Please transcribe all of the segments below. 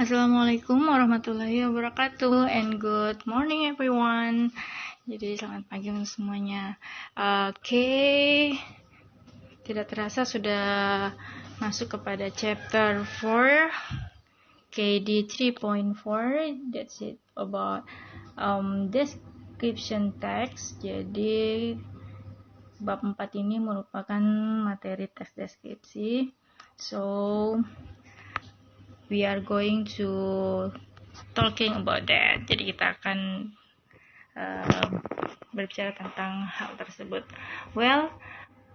Assalamualaikum warahmatullahi wabarakatuh and good morning everyone. Jadi selamat pagi untuk semuanya. Tidak terasa sudah masuk kepada chapter 4 KD 3.4. That's it about description text. Jadi bab 4 ini merupakan materi teks deskripsi. So we are going to talking about that. Jadi kita akan berbicara tentang hal tersebut. Well,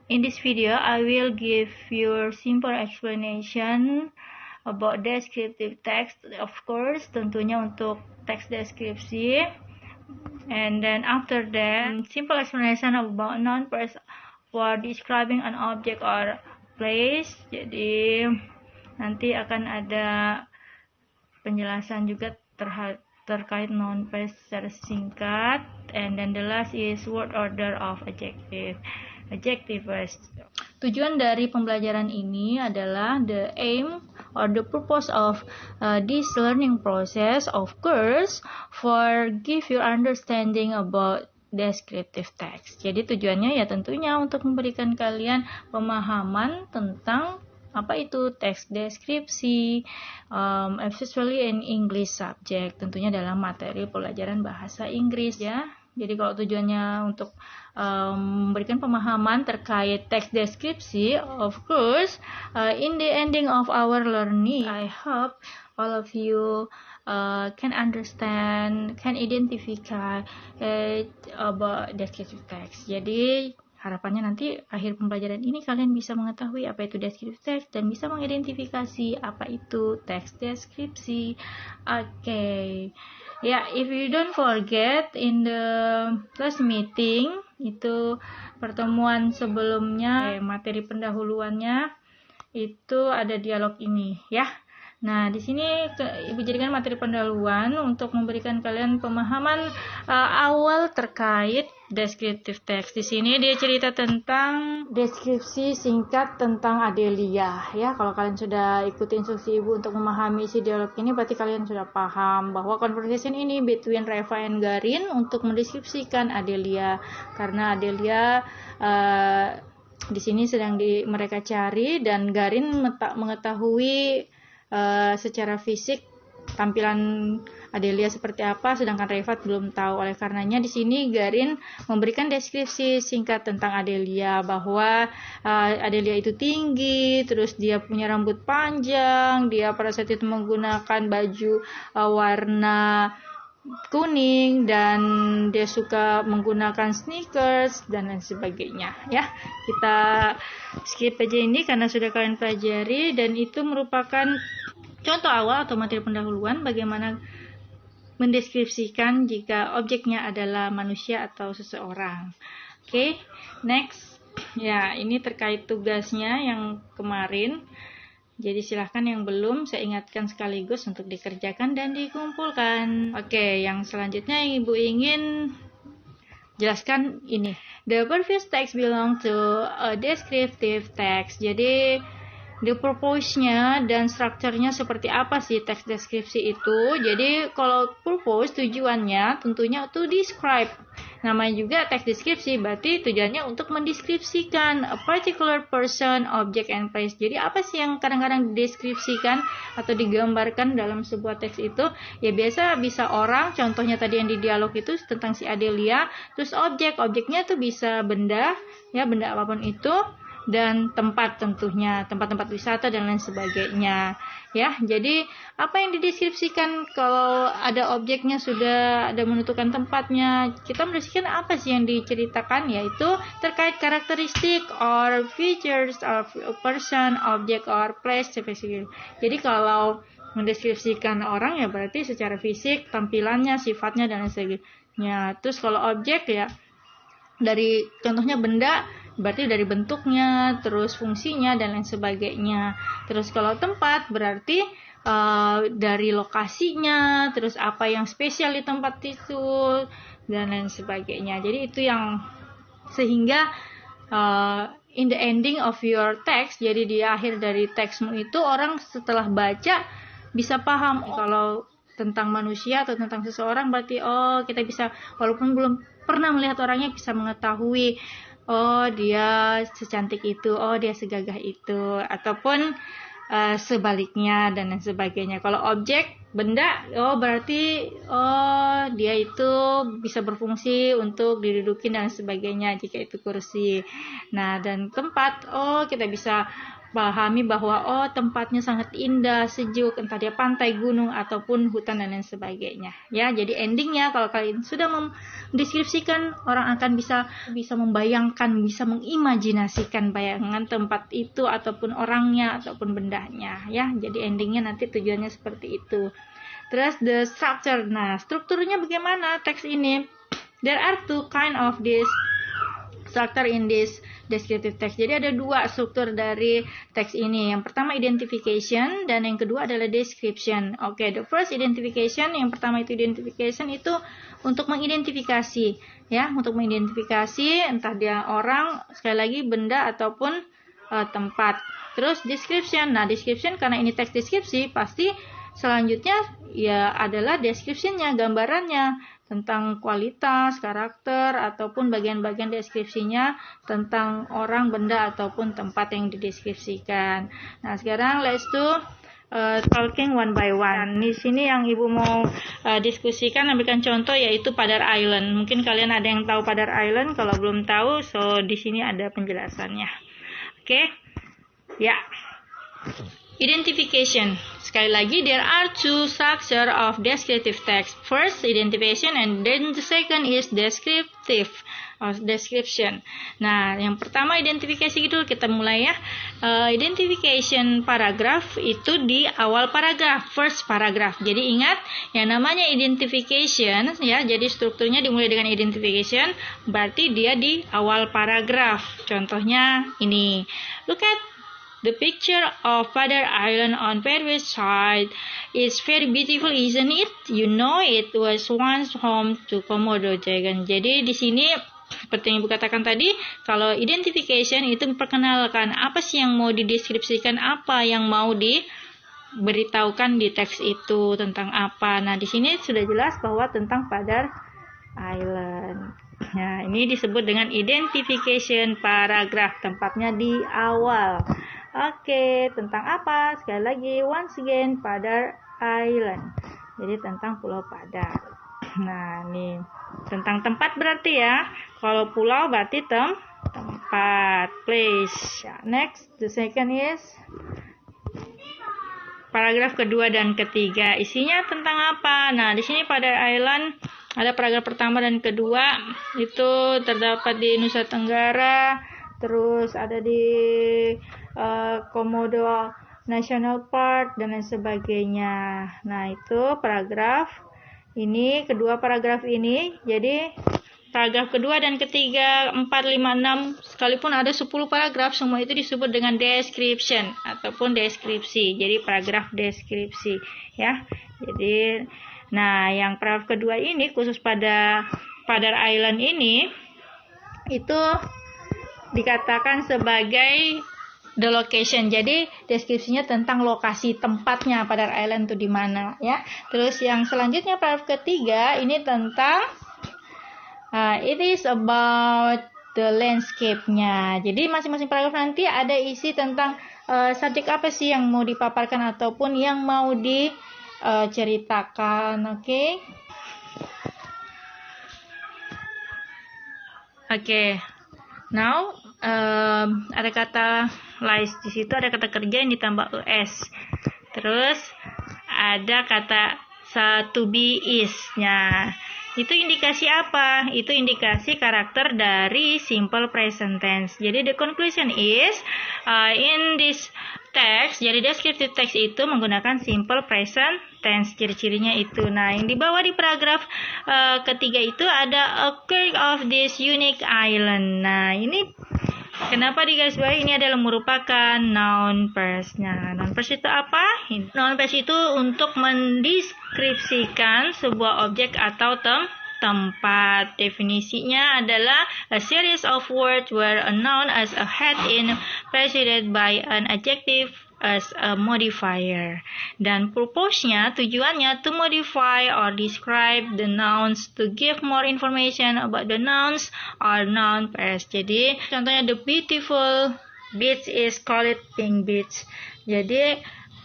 in this video I will give you simple explanation about descriptive text. Of course, tentunya untuk teks deskripsi. And then after that, simple explanation about noun phrase for describing an object or place. Jadi nanti akan ada penjelasan juga terkait noun phrase secara singkat. And then the last is word order of adjective first. Tujuan dari pembelajaran ini adalah the aim or the purpose of this learning process, of course, for give your understanding about descriptive text. Jadi tujuannya ya tentunya untuk memberikan kalian pemahaman tentang apa itu teks deskripsi, especially in English subject, tentunya dalam materi pelajaran bahasa Inggris ya. Jadi kalau tujuannya untuk memberikan pemahaman terkait teks deskripsi, of course, in the ending of our learning, I hope all of you can understand, can identify about descriptive text. Jadi harapannya nanti akhir pembelajaran ini kalian bisa mengetahui apa itu descriptive text dan bisa mengidentifikasi apa itu teks deskripsi. Okay. Ya, if you don't forget in the last meeting, itu pertemuan sebelumnya, materi pendahuluannya itu ada dialog ini ya. Nah, di sini Ibu jadikan materi pendahuluan untuk memberikan kalian pemahaman awal terkait descriptive text. Di sini dia cerita tentang deskripsi singkat tentang Adelia ya. Kalau kalian sudah ikuti instruksi Ibu untuk memahami isi dialog ini, berarti kalian sudah paham bahwa conversation ini between Reva and Garin untuk mendeskripsikan Adelia, karena Adelia di sini sedang mereka cari dan Garin mengetahui secara fisik tampilan Adelia seperti apa, sedangkan Reva belum tahu. Oleh karenanya di sini Garin memberikan deskripsi singkat tentang Adelia, bahwa Adelia itu tinggi, terus dia punya rambut panjang, dia pada saat itu menggunakan baju warna kuning, dan dia suka menggunakan sneakers dan lain sebagainya ya. Kita skip aja ini karena sudah kalian pelajari, dan itu merupakan contoh awal atau materi pendahuluan bagaimana mendeskripsikan jika objeknya adalah manusia atau seseorang. Oke, next. Ya, ini terkait tugasnya yang kemarin. Jadi silahkan yang belum saya ingatkan sekaligus untuk dikerjakan dan dikumpulkan. Oke, yang selanjutnya yang Ibu ingin jelaskan ini. The previous text belong to a descriptive text. Jadi the purpose-nya dan strukturnya seperti apa sih teks deskripsi itu. Jadi kalau purpose, tujuannya tentunya to describe. Namanya juga teks deskripsi, berarti tujuannya untuk mendeskripsikan a particular person, object, and place. Jadi apa sih yang kadang-kadang dideskripsikan atau digambarkan dalam sebuah teks itu? Ya biasa bisa orang, contohnya tadi yang di dialog itu tentang si Adelia. Terus objeknya tuh bisa benda, ya benda apapun itu, dan tempat, tentunya tempat-tempat wisata dan lain sebagainya ya. Jadi apa yang dideskripsikan kalau ada objeknya, sudah ada menentukan tempatnya, kita mendeskripsikan apa sih yang diceritakan, yaitu terkait karakteristik or features of a person, object, or place. Jadi kalau mendeskripsikan orang ya berarti secara fisik, tampilannya, sifatnya, dan lain sebagainya. Terus kalau objek ya dari contohnya benda, berarti dari bentuknya, terus fungsinya, dan lain sebagainya. Terus kalau tempat berarti dari lokasinya, terus apa yang spesial di tempat itu, dan lain sebagainya. Jadi itu yang sehingga in the ending of your text, jadi di akhir dari teksmu itu orang setelah baca bisa paham kalau tentang manusia atau tentang seseorang, berarti oh kita bisa, walaupun belum pernah melihat orangnya, bisa mengetahui oh dia secantik itu, oh dia segagah itu, ataupun sebaliknya dan lain sebagainya. Kalau objek, benda, oh berarti oh dia itu bisa berfungsi untuk didudukin dan sebagainya jika itu kursi. Nah, dan tempat, oh kita bisa pahami bahwa oh tempatnya sangat indah, sejuk, entah dia pantai, gunung, ataupun hutan dan lain sebagainya. Ya, jadi endingnya kalau kalian sudah mendeskripsikan, orang akan bisa membayangkan, bisa mengimajinasikan bayangan tempat itu ataupun orangnya ataupun bendanya. Ya, jadi endingnya nanti tujuannya seperti itu. Terus the structure. Nah, strukturnya bagaimana teks ini? There are two kind of this structure in this descriptive text. Jadi ada dua struktur dari teks ini. Yang pertama identification dan yang kedua adalah description. Oke, the first identification, yang pertama itu identification, itu untuk mengidentifikasi, ya, untuk mengidentifikasi entah dia orang, sekali lagi benda ataupun tempat. Terus description. Nah, description karena ini teks deskripsi, pasti selanjutnya ya adalah description-nya, gambarannya tentang kualitas, karakter, ataupun bagian-bagian deskripsinya tentang orang, benda, ataupun tempat yang dideskripsikan. Nah, sekarang let's do talking one by one. Di sini yang Ibu mau diskusikan, ambilkan contoh, yaitu Padar Island. Mungkin kalian ada yang tahu Padar Island, kalau belum tahu, so di sini ada penjelasannya. Oke? Ya. Identification. Sekali lagi, there are two structure of descriptive text. First, identification, and then the second is descriptive or description. Nah, yang pertama identifikasi dulu, kita mulai ya. Identification paragraph itu di awal paragraf, first paragraph. Jadi ingat, yang namanya identification ya, jadi strukturnya dimulai dengan identification, berarti dia di awal paragraf. Contohnya ini. Look at the picture of Padar Island on Fairway side is very beautiful, isn't it? You know it was once home to Komodo dragon. Jadi di sini seperti yang Ibu katakan tadi, kalau identification itu memperkenalkan apa sih yang mau dideskripsikan, apa yang mau diberitahukan di teks itu tentang apa. Nah, di sini sudah jelas bahwa tentang Padar Island. Nah, ini disebut dengan identification paragraph, tempatnya di awal. Oke, tentang apa? Sekali lagi, once again, Padar Island. Jadi tentang Pulau Padar. Nah, ini tentang tempat berarti ya. Kalau pulau berarti tempat, place. Ya, next, the second is paragraf kedua dan ketiga. Isinya tentang apa? Nah, di sini Padar Island ada paragraf pertama dan kedua, itu terdapat di Nusa Tenggara, terus ada di Komodo National Park dan lain sebagainya. Nah, itu paragraf ini, kedua paragraf ini. Jadi paragraf kedua dan ketiga, 4, 5, 6, sekalipun ada 10 paragraf, semua itu disebut dengan description ataupun deskripsi. Jadi paragraf deskripsi ya. Jadi nah, yang paragraf kedua ini khusus pada Padar Island ini itu dikatakan sebagai the location. Jadi deskripsinya tentang lokasi tempatnya Padar Island itu di mana ya. Terus yang selanjutnya paragraf ketiga ini tentang it is about the landscape-nya. Jadi masing-masing paragraf nanti ada isi tentang subjek apa sih yang mau dipaparkan ataupun yang mau diceritakan. Oke. Now ada kata lies di situ, ada kata kerja yang ditambah es. Terus ada kata to be is-nya. Itu indikasi apa? Itu indikasi karakter dari simple present tense. Jadi the conclusion is in this text, jadi descriptive text itu menggunakan simple present tense, ciri-cirinya itu. Nah, yang dibawa di paragraf ketiga itu ada occur of this unique island. Nah, ini kenapa digarisbawahi? Ini adalah merupakan noun phrase. Nah, noun phrase itu apa? Noun phrase itu untuk mendeskripsikan sebuah objek atau tempat. Definisinya adalah a series of words where a noun as a head in preceded by an adjective as a modifier. Dan purpose-nya, tujuannya to modify or describe the nouns, to give more information about the nouns or noun pairs. Jadi, contohnya the beautiful beach is called pink beach. Jadi,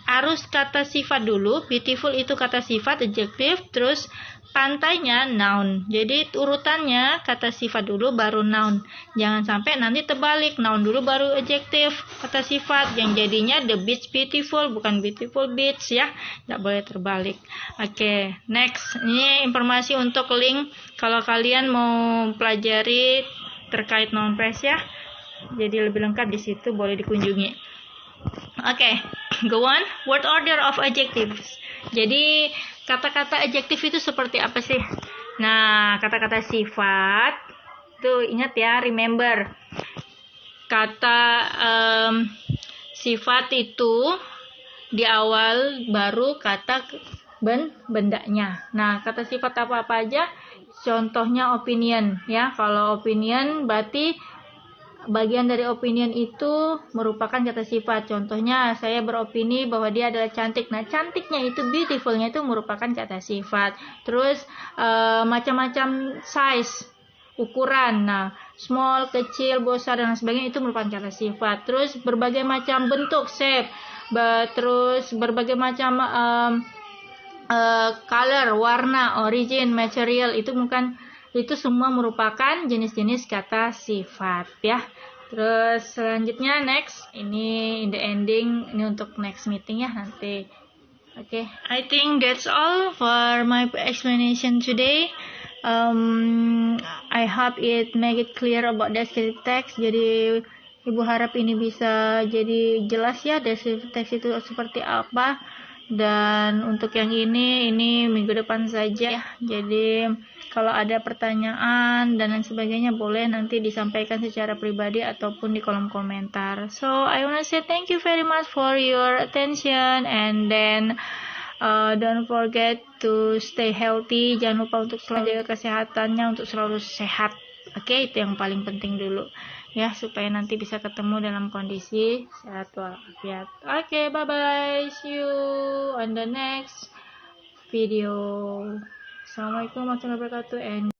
harus kata sifat dulu. Beautiful itu kata sifat, adjective, terus pantainya noun. Jadi urutannya kata sifat dulu baru noun. Jangan sampai nanti terbalik, noun dulu baru adjective, kata sifat, yang jadinya the beach beautiful bukan beautiful beach ya. Tidak boleh terbalik. Oke, next. Ini informasi untuk link kalau kalian mau pelajari terkait noun phrase ya. Jadi lebih lengkap di situ, boleh dikunjungi. Oke, go on. Word order of adjectives. Jadi kata-kata adjektif itu seperti apa sih? Nah, kata-kata sifat tuh ingat ya, remember. Kata sifat itu di awal baru kata bendanya. Nah, kata sifat apa-apa aja? Contohnya opinion ya. Kalau opinion berarti bagian dari opinion itu merupakan kata sifat. Contohnya, saya beropini bahwa dia adalah cantik. Nah, cantiknya itu, beautifulnya itu merupakan kata sifat. Terus, macam-macam size, ukuran. Nah, small, kecil, besar, dan sebagainya itu merupakan kata sifat. Terus, berbagai macam bentuk, shape. Terus, berbagai macam color, warna, origin, material, itu semua merupakan jenis-jenis kata sifat ya. Terus selanjutnya next, ini in the ending, ini untuk next meeting ya nanti. Oke, I think that's all for my explanation today. I hope it make it clear about descriptive text. Jadi Ibu harap ini bisa jadi jelas ya descriptive text itu seperti apa. Dan untuk yang ini minggu depan saja ya. Jadi kalau ada pertanyaan dan lain sebagainya boleh nanti disampaikan secara pribadi ataupun di kolom komentar. So I wanna say thank you very much for your attention, and then don't forget to stay healthy. Jangan lupa untuk selalu jaga kesehatannya, untuk selalu sehat. Oke, itu yang paling penting dulu ya, supaya nanti bisa ketemu dalam kondisi sehat walafiat. Oke, bye bye, see you on the next video. Assalamualaikum warahmatullahi wabarakatuh and